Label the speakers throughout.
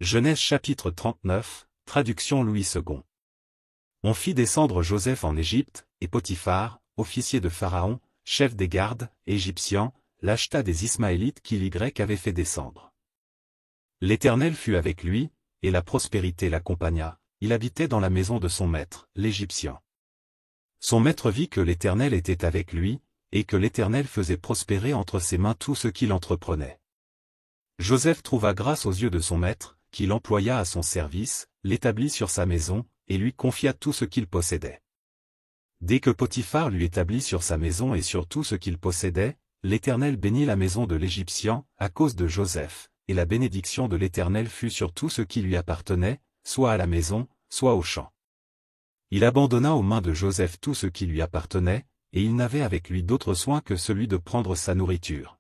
Speaker 1: Genèse chapitre 39, traduction Louis II. On fit descendre Joseph en Égypte, et Potiphar, officier de Pharaon, chef des gardes, égyptiens, l'acheta des Ismaélites qu'il y avait fait descendre. L'Éternel fut avec lui, et la prospérité l'accompagna, il habitait dans la maison de son maître, l'Égyptien. Son maître vit que l'Éternel était avec lui, et que l'Éternel faisait prospérer entre ses mains tout ce qu'il entreprenait. Joseph trouva grâce aux yeux de son maître, qui l'employa à son service, l'établit sur sa maison, et lui confia tout ce qu'il possédait. Dès que Potiphar lui établit sur sa maison et sur tout ce qu'il possédait, l'Éternel bénit la maison de l'Égyptien, à cause de Joseph, et la bénédiction de l'Éternel fut sur tout ce qui lui appartenait, soit à la maison, soit au champ. Il abandonna aux mains de Joseph tout ce qui lui appartenait, et il n'avait avec lui d'autre soin que celui de prendre sa nourriture.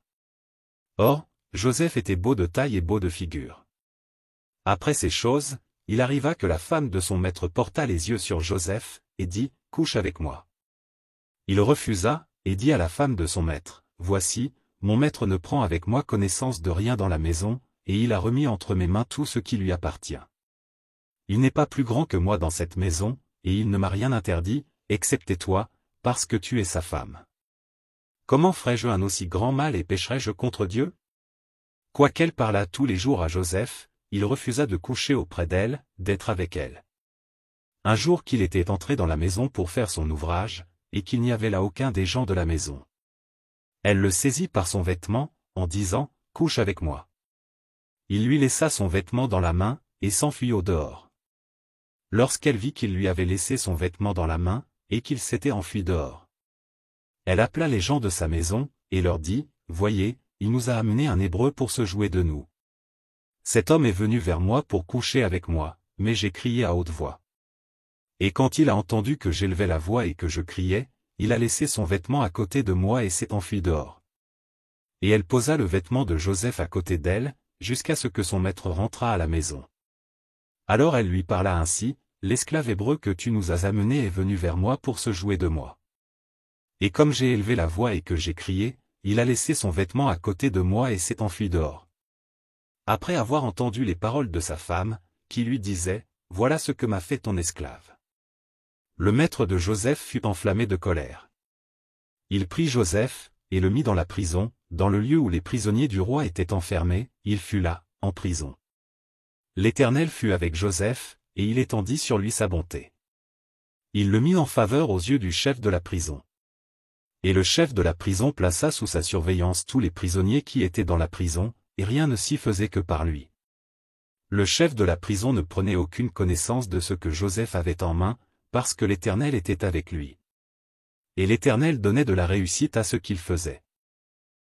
Speaker 1: Or, Joseph était beau de taille et beau de figure. Après ces choses, il arriva que la femme de son maître porta les yeux sur Joseph, et dit, « Couche avec moi. » Il refusa, et dit à la femme de son maître, « Voici, mon maître ne prend avec moi connaissance de rien dans la maison, et il a remis entre mes mains tout ce qui lui appartient. Il n'est pas plus grand que moi dans cette maison, et il ne m'a rien interdit, excepté toi, parce que tu es sa femme. Comment ferais-je un aussi grand mal et pécherais-je contre Dieu ?» Quoiqu'elle parlât tous les jours à Joseph, il refusa de coucher auprès d'elle, d'être avec elle. Un jour qu'il était entré dans la maison pour faire son ouvrage, et qu'il n'y avait là aucun des gens de la maison. Elle le saisit par son vêtement, en disant, « Couche avec moi. » Il lui laissa son vêtement dans la main, et s'enfuit au dehors. Lorsqu'elle vit qu'il lui avait laissé son vêtement dans la main, et qu'il s'était enfui dehors. Elle appela les gens de sa maison, et leur dit, « Voyez, il nous a amené un Hébreu pour se jouer de nous. Cet homme est venu vers moi pour coucher avec moi, mais j'ai crié à haute voix. Et quand il a entendu que j'élevais la voix et que je criais, il a laissé son vêtement à côté de moi et s'est enfui dehors. » Et elle posa le vêtement de Joseph à côté d'elle, jusqu'à ce que son maître rentrât à la maison. Alors elle lui parla ainsi, « L'esclave hébreu que tu nous as amené est venu vers moi pour se jouer de moi. Et comme j'ai élevé la voix et que j'ai crié, il a laissé son vêtement à côté de moi et s'est enfui dehors. » Après avoir entendu les paroles de sa femme, qui lui disait, « Voilà ce que m'a fait ton esclave. » Le maître de Joseph fut enflammé de colère. Il prit Joseph, et le mit dans la prison, dans le lieu où les prisonniers du roi étaient enfermés, il fut là, en prison. L'Éternel fut avec Joseph, et il étendit sur lui sa bonté. Il le mit en faveur aux yeux du chef de la prison. Et le chef de la prison plaça sous sa surveillance tous les prisonniers qui étaient dans la prison, et rien ne s'y faisait que par lui. Le chef de la prison ne prenait aucune connaissance de ce que Joseph avait en main, parce que l'Éternel était avec lui. Et l'Éternel donnait de la réussite à ce qu'il faisait.